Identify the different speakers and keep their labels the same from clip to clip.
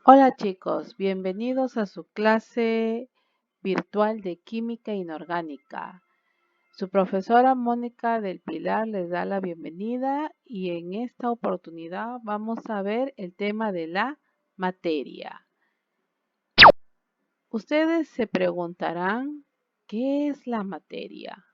Speaker 1: Hola chicos, bienvenidos a su clase virtual de química inorgánica. Su profesora Mónica del Pilar les da la bienvenida y en esta oportunidad vamos a ver el tema de la materia. Ustedes se preguntarán, ¿qué es la materia?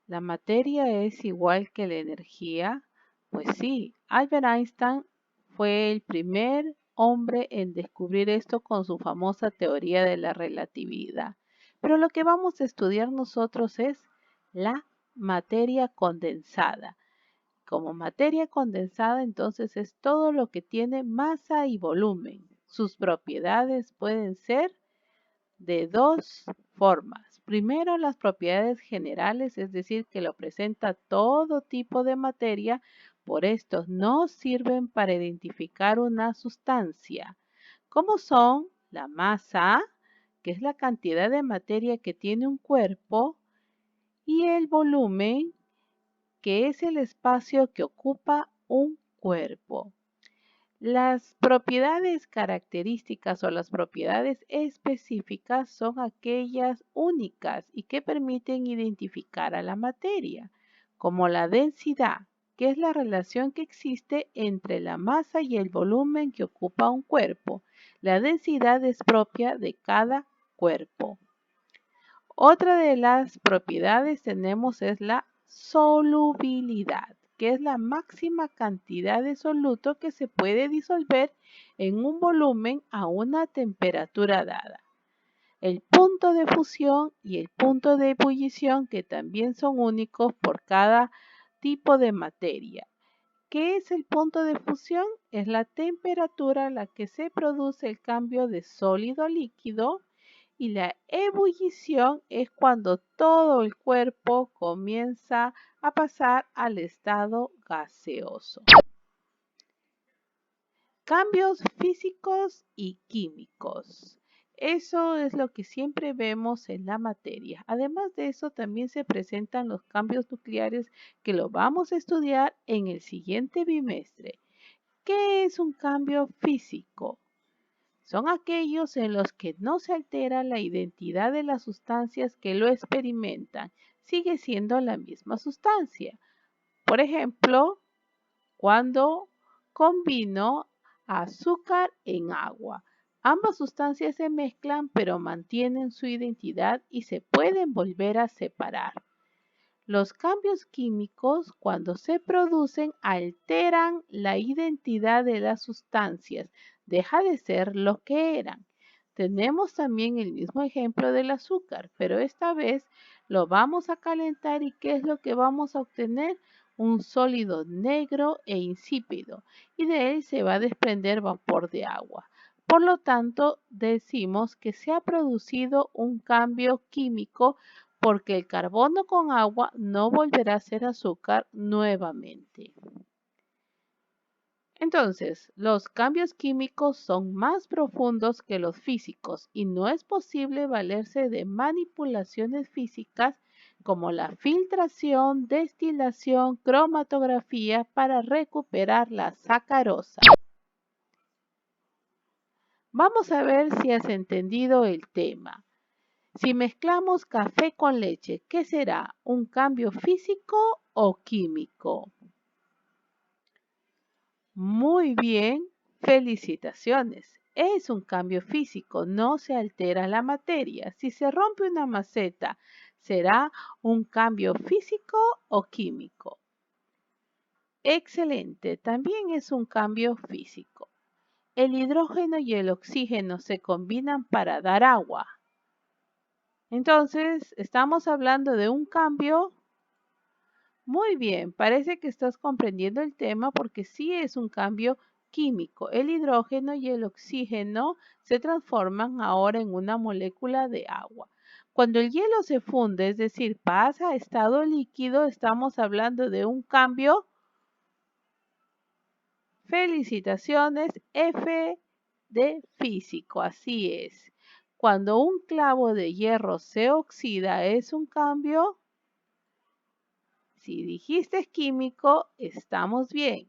Speaker 1: ¿La materia es igual que la energía? Pues sí, Albert Einstein fue el primer hombre en descubrir esto con su famosa teoría de la relatividad. Pero lo que vamos a estudiar nosotros es la materia condensada. Como materia condensada, entonces es todo lo que tiene masa y volumen. Sus propiedades pueden ser de dos formas. Primero, las propiedades generales, es decir, que lo presenta todo tipo de materia, por esto no sirven para identificar una sustancia, como son la masa, que es la cantidad de materia que tiene un cuerpo, y el volumen, que es el espacio que ocupa un cuerpo. Las propiedades características o las propiedades específicas son aquellas únicas y que permiten identificar a la materia, como la densidad, que es la relación que existe entre la masa y el volumen que ocupa un cuerpo. La densidad es propia de cada cuerpo. Otra de las propiedades tenemos es la solubilidad, que es la máxima cantidad de soluto que se puede disolver en un volumen a una temperatura dada. El punto de fusión y el punto de ebullición, que también son únicos por cada tipo de materia. ¿Qué es el punto de fusión? Es la temperatura a la que se produce el cambio de sólido a líquido, y la ebullición es cuando todo el cuerpo comienza a pasar al estado gaseoso. Cambios físicos y químicos. Eso es lo que siempre vemos en la materia. Además de eso, también se presentan los cambios nucleares que lo vamos a estudiar en el siguiente bimestre. ¿Qué es un cambio físico? Son aquellos en los que no se altera la identidad de las sustancias que lo experimentan. Sigue siendo la misma sustancia. Por ejemplo, cuando combino azúcar en agua. Ambas sustancias se mezclan pero mantienen su identidad y se pueden volver a separar. Los cambios químicos, cuando se producen, alteran la identidad de las sustancias, deja de ser lo que eran. Tenemos también el mismo ejemplo del azúcar, pero esta vez lo vamos a calentar y ¿qué es lo que vamos a obtener? Un sólido negro e insípido, y de él se va a desprender vapor de agua. Por lo tanto, decimos que se ha producido un cambio químico porque el carbono con agua no volverá a ser azúcar nuevamente. Entonces, los cambios químicos son más profundos que los físicos y no es posible valerse de manipulaciones físicas como la filtración, destilación, cromatografía para recuperar la sacarosa. Vamos a ver si has entendido el tema. Si mezclamos café con leche, ¿qué será? ¿Un cambio físico o químico? Muy bien, felicitaciones. Es un cambio físico, no se altera la materia. Si se rompe una maceta, ¿será un cambio físico o químico? Excelente, también es un cambio físico. El hidrógeno y el oxígeno se combinan para dar agua. Entonces, estamos hablando de un cambio. Muy bien, parece que estás comprendiendo el tema porque sí es un cambio químico. El hidrógeno y el oxígeno se transforman ahora en una molécula de agua. Cuando el hielo se funde, es decir, pasa a estado líquido, estamos hablando de un cambio. Felicitaciones, F de físico, así es. Cuando un clavo de hierro se oxida, es un cambio. Si dijiste químico, estamos bien.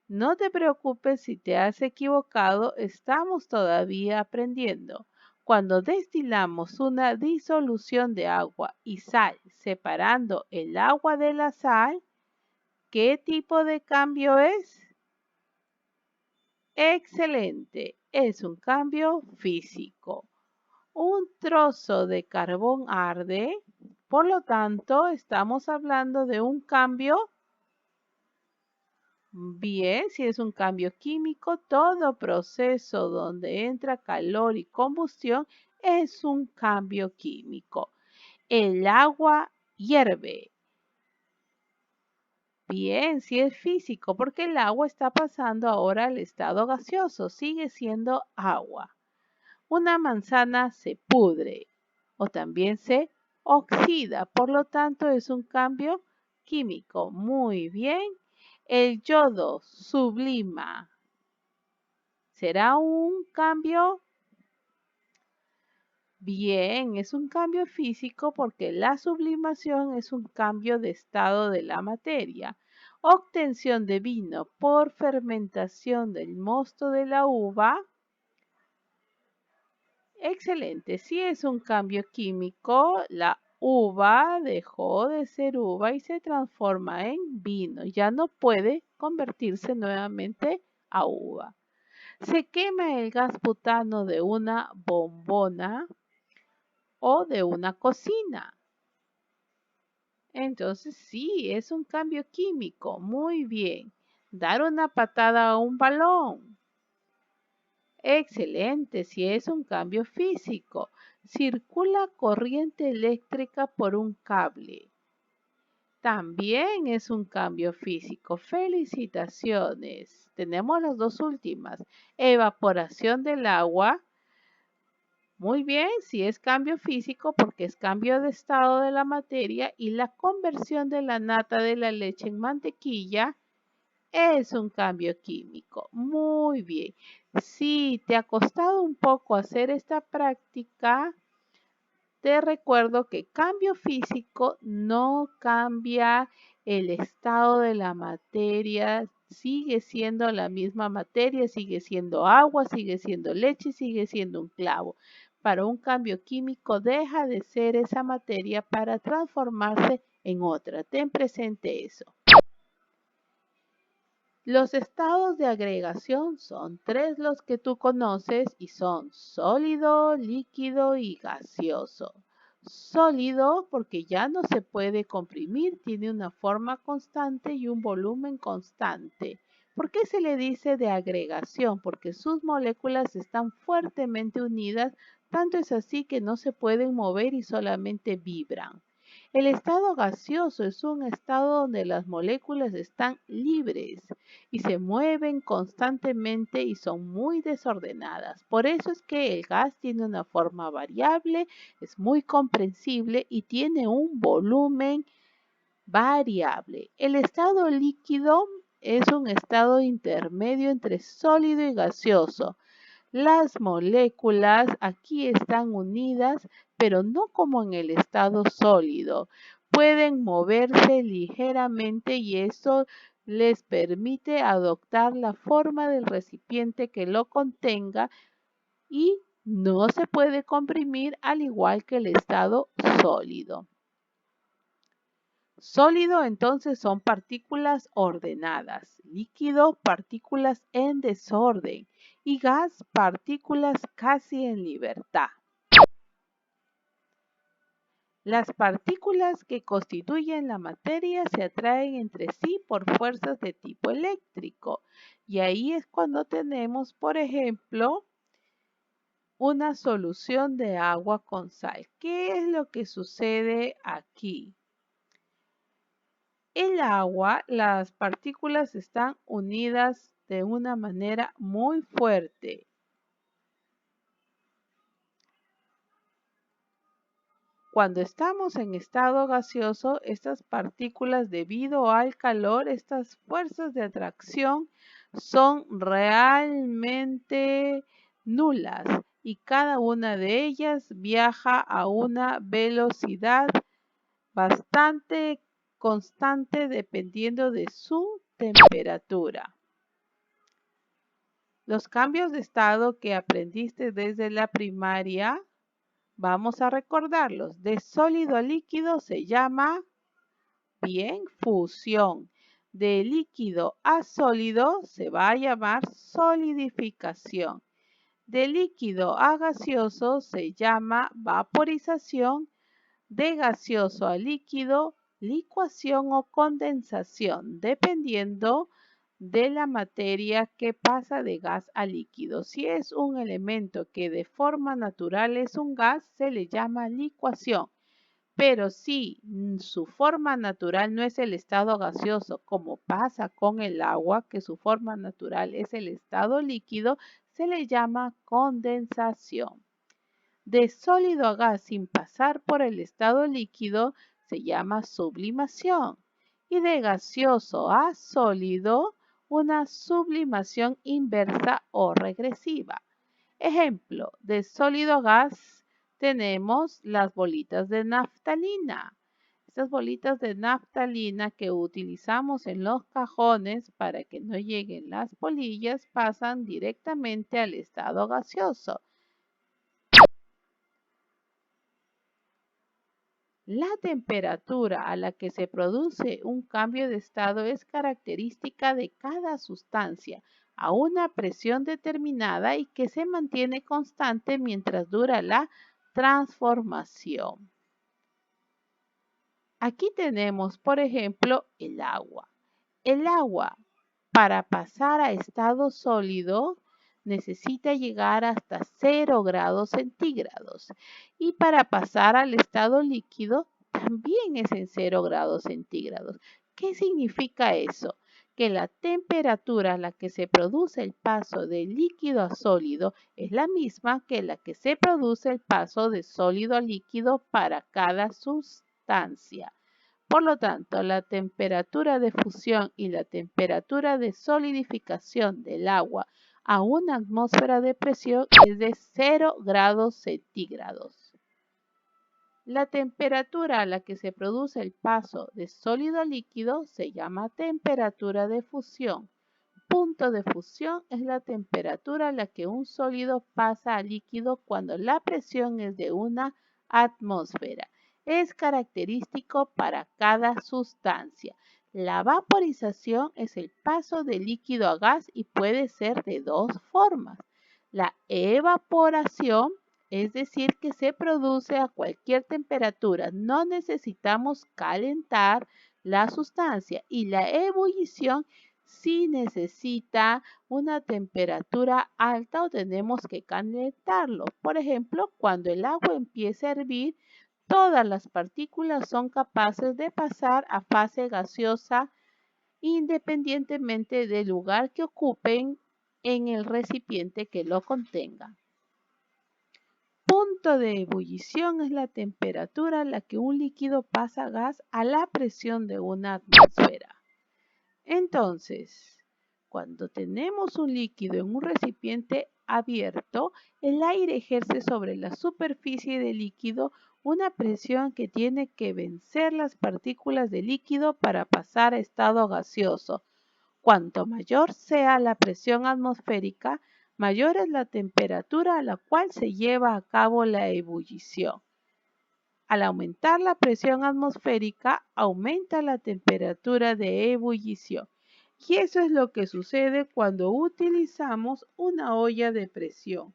Speaker 1: No te preocupes si te has equivocado, estamos todavía aprendiendo. Cuando destilamos una disolución de agua y sal, separando el agua de la sal, ¿qué tipo de cambio es? Excelente, es un cambio físico. Un trozo de carbón arde, por lo tanto, estamos hablando de un cambio. Bien, si es un cambio químico, todo proceso donde entra calor y combustión es un cambio químico. El agua hierve. Bien, si es físico, porque el agua está pasando ahora al estado gaseoso, sigue siendo agua. Una manzana se pudre o también se oxida, por lo tanto es un cambio químico. Muy bien. El yodo sublima. ¿Será un cambio? Bien, es un cambio físico porque la sublimación es un cambio de estado de la materia. Obtención de vino por fermentación del mosto de la uva. Excelente, si es un cambio químico, la uva dejó de ser uva y se transforma en vino. Ya no puede convertirse nuevamente a uva. Se quema el gas butano de una bombona o de una cocina. Entonces sí, es un cambio químico. Muy bien. Dar una patada a un balón. Excelente, si es un cambio físico. Circula corriente eléctrica por un cable. También es un cambio físico. Felicitaciones. Tenemos las dos últimas. Evaporación del agua. Muy bien, si es cambio físico porque es cambio de estado de la materia y la conversión de la nata de la leche en mantequilla es un cambio químico. Muy bien. Si te ha costado un poco hacer esta práctica, te recuerdo que cambio físico no cambia el estado de la materia, sigue siendo la misma materia, sigue siendo agua, sigue siendo leche, sigue siendo un clavo. Para un cambio químico deja de ser esa materia para transformarse en otra. Ten presente eso. Los estados de agregación son tres los que tú conoces y son sólido, líquido y gaseoso. Sólido porque ya no se puede comprimir, tiene una forma constante y un volumen constante. ¿Por qué se le dice de agregación? Porque sus moléculas están fuertemente unidas, tanto es así que no se pueden mover y solamente vibran. El estado gaseoso es un estado donde las moléculas están libres y se mueven constantemente y son muy desordenadas. Por eso es que el gas tiene una forma variable, es muy comprensible y tiene un volumen variable. El estado líquido es un estado intermedio entre sólido y gaseoso. Las moléculas aquí están unidas, pero no como en el estado sólido. Pueden moverse ligeramente y eso les permite adoptar la forma del recipiente que lo contenga y no se puede comprimir al igual que el estado sólido. Sólido entonces son partículas ordenadas, líquido partículas en desorden y gas partículas casi en libertad. Las partículas que constituyen la materia se atraen entre sí por fuerzas de tipo eléctrico y ahí es cuando tenemos, por ejemplo, una solución de agua con sal. ¿Qué es lo que sucede aquí? El agua, las partículas están unidas de una manera muy fuerte. Cuando estamos en estado gaseoso, estas partículas, debido al calor, estas fuerzas de atracción son realmente nulas y cada una de ellas viaja a una velocidad bastante constante dependiendo de su temperatura. Los cambios de estado que aprendiste desde la primaria, vamos a recordarlos. De sólido a líquido se llama, bien, fusión. De líquido a sólido se va a llamar solidificación. De líquido a gaseoso se llama vaporización. De gaseoso a líquido, licuación o condensación, dependiendo de la materia que pasa de gas a líquido. Si es un elemento que de forma natural es un gas, se le llama licuación. Pero si su forma natural no es el estado gaseoso, como pasa con el agua, que su forma natural es el estado líquido, se le llama condensación. De sólido a gas sin pasar por el estado líquido se llama sublimación. Y de gaseoso a sólido, una sublimación inversa o regresiva. Ejemplo, de sólido a gas tenemos las bolitas de naftalina. Estas bolitas de naftalina que utilizamos en los cajones para que no lleguen las polillas pasan directamente al estado gaseoso. La temperatura a la que se produce un cambio de estado es característica de cada sustancia a una presión determinada y que se mantiene constante mientras dura la transformación. Aquí tenemos, por ejemplo, el agua. El agua, para pasar a estado sólido, necesita llegar hasta 0 grados centígrados. Y para pasar al estado líquido, también es en 0 grados centígrados. ¿Qué significa eso? Que la temperatura a la que se produce el paso de líquido a sólido es la misma que la que se produce el paso de sólido a líquido para cada sustancia. Por lo tanto, la temperatura de fusión y la temperatura de solidificación del agua a una atmósfera de presión es de 0 grados centígrados. La temperatura a la que se produce el paso de sólido a líquido se llama temperatura de fusión. Punto de fusión es la temperatura a la que un sólido pasa a líquido cuando la presión es de una atmósfera. Es característico para cada sustancia. La vaporización es el paso de líquido a gas y puede ser de dos formas. La evaporación, es decir, que se produce a cualquier temperatura. No necesitamos calentar la sustancia. Y la ebullición si necesita una temperatura alta o tenemos que calentarlo. Por ejemplo, cuando el agua empieza a hervir, todas las partículas son capaces de pasar a fase gaseosa independientemente del lugar que ocupen en el recipiente que lo contenga. Punto de ebullición es la temperatura a la que un líquido pasa gas a la presión de una atmósfera. Entonces, cuando tenemos un líquido en un recipiente abierto, el aire ejerce sobre la superficie del líquido una presión que tiene que vencer las partículas de líquido para pasar a estado gaseoso. Cuanto mayor sea la presión atmosférica, mayor es la temperatura a la cual se lleva a cabo la ebullición. Al aumentar la presión atmosférica, aumenta la temperatura de ebullición. Y eso es lo que sucede cuando utilizamos una olla de presión.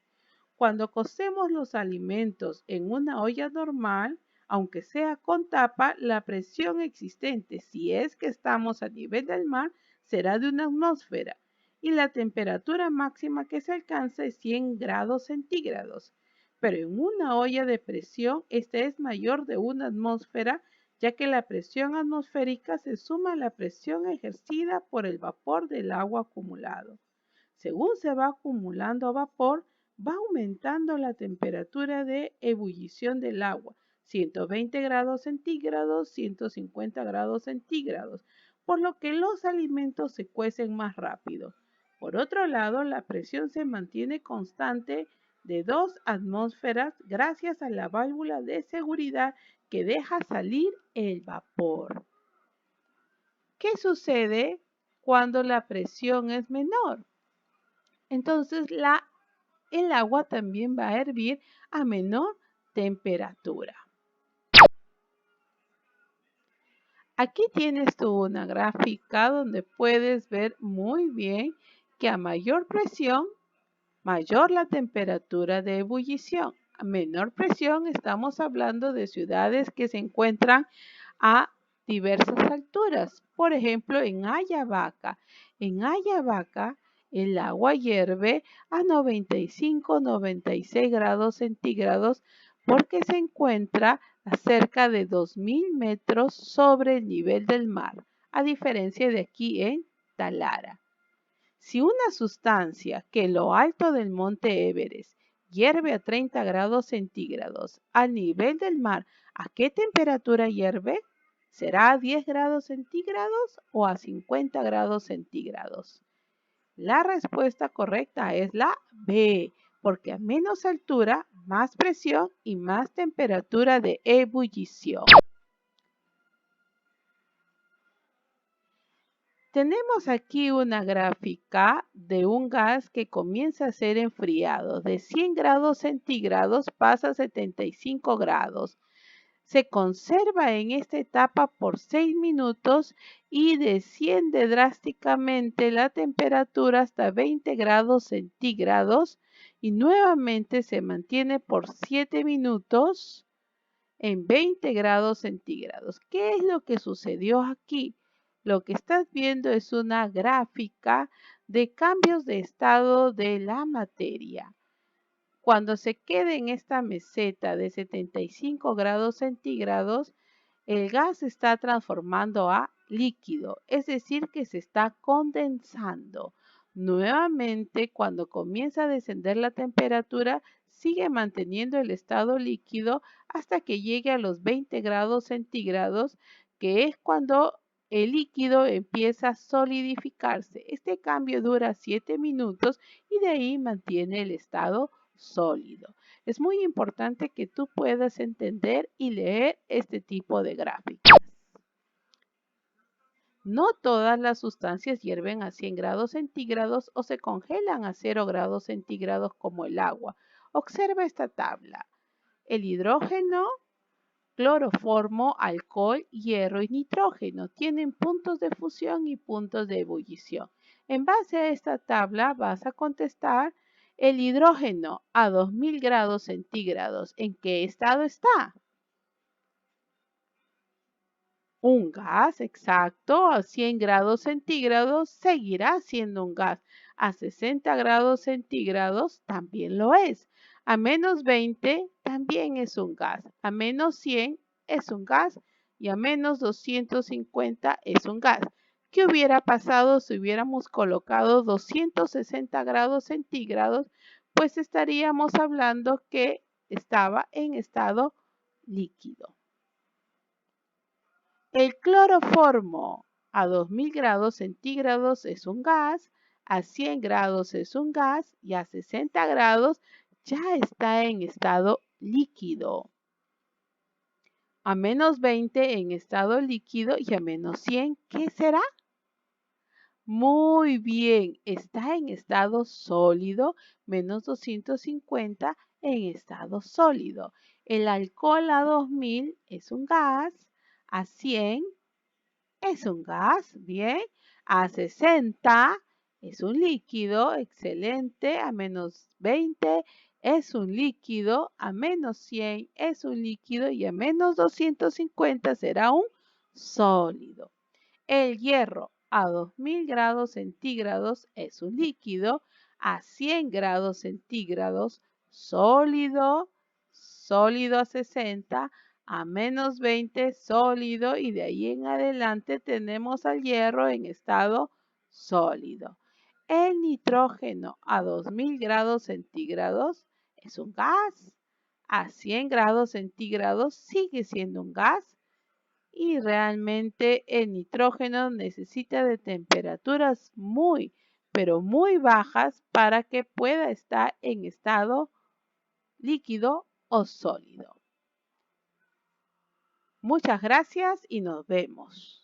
Speaker 1: Cuando cocemos los alimentos en una olla normal, aunque sea con tapa, la presión existente, si es que estamos a nivel del mar, será de una atmósfera y la temperatura máxima que se alcanza es 100 grados centígrados. Pero en una olla de presión, esta es mayor de una atmósfera, ya que la presión atmosférica se suma a la presión ejercida por el vapor del agua acumulado. Según se va acumulando vapor, va aumentando la temperatura de ebullición del agua, 120 grados centígrados, 150 grados centígrados, por lo que los alimentos se cuecen más rápido. Por otro lado, la presión se mantiene constante de 2 atmósferas gracias a la válvula de seguridad que deja salir el vapor. ¿Qué sucede cuando la presión es menor? Entonces el agua también va a hervir a menor temperatura. Aquí tienes tú una gráfica donde puedes ver muy bien que a mayor presión, mayor la temperatura de ebullición. A menor presión estamos hablando de ciudades que se encuentran a diversas alturas. Por ejemplo, en Ayabaca. En Ayabaca el agua hierve a 95-96 grados centígrados porque se encuentra a cerca de 2000 metros sobre el nivel del mar, a diferencia de aquí en Talara. Si una sustancia que en lo alto del monte Everest hierve a 30 grados centígrados al nivel del mar, ¿a qué temperatura hierve? ¿Será a 10 grados centígrados o a 50 grados centígrados? La respuesta correcta es la B, porque a menos altura, más presión y más temperatura de ebullición. Tenemos aquí una gráfica de un gas que comienza a ser enfriado. De 100 grados centígrados pasa a 75 grados. Se conserva en esta etapa por 6 minutos y desciende drásticamente la temperatura hasta 20 grados centígrados y nuevamente se mantiene por 7 minutos en 20 grados centígrados. ¿Qué es lo que sucedió aquí? Lo que estás viendo es una gráfica de cambios de estado de la materia. Cuando se quede en esta meseta de 75 grados centígrados, el gas se está transformando a líquido, es decir, que se está condensando. Nuevamente, cuando comienza a descender la temperatura, sigue manteniendo el estado líquido hasta que llegue a los 20 grados centígrados, que es cuando el líquido empieza a solidificarse. Este cambio dura 7 minutos y de ahí mantiene el estado sólido. Es muy importante que tú puedas entender y leer este tipo de gráficas. No todas las sustancias hierven a 100 grados centígrados o se congelan a 0 grados centígrados como el agua. Observa esta tabla. El hidrógeno, cloroformo, alcohol, hierro y nitrógeno tienen puntos de fusión y puntos de ebullición. En base a esta tabla vas a contestar el hidrógeno a 2000 grados centígrados. ¿En qué estado está? Un gas, exacto, a 100 grados centígrados seguirá siendo un gas. A 60 grados centígrados también lo es. A menos 20 también es un gas. A menos 100 es un gas y a menos 250 es un gas. ¿Qué hubiera pasado si hubiéramos colocado 260 grados centígrados? Pues estaríamos hablando que estaba en estado líquido. El cloroformo a 2000 grados centígrados es un gas, a 100 grados es un gas y a 60 grados ya está en estado líquido. A menos 20 en estado líquido y a menos 100, ¿qué será? Muy bien, está en estado sólido, menos 250 en estado sólido. El alcohol a 2000 es un gas, a 100 es un gas, bien. A 60 es un líquido, excelente. A menos 20 es un líquido. A menos 100 es un líquido. Y a menos 250 será un sólido. El hierro a 2000 grados centígrados es un líquido. A 100 grados centígrados, sólido. Sólido a 60, a menos 20 sólido y de ahí en adelante tenemos al hierro en estado sólido. El nitrógeno a 2000 grados centígrados es un gas. A 100 grados centígrados sigue siendo un gas y realmente el nitrógeno necesita de temperaturas muy, pero muy bajas para que pueda estar en estado líquido o sólido. Muchas gracias y nos vemos.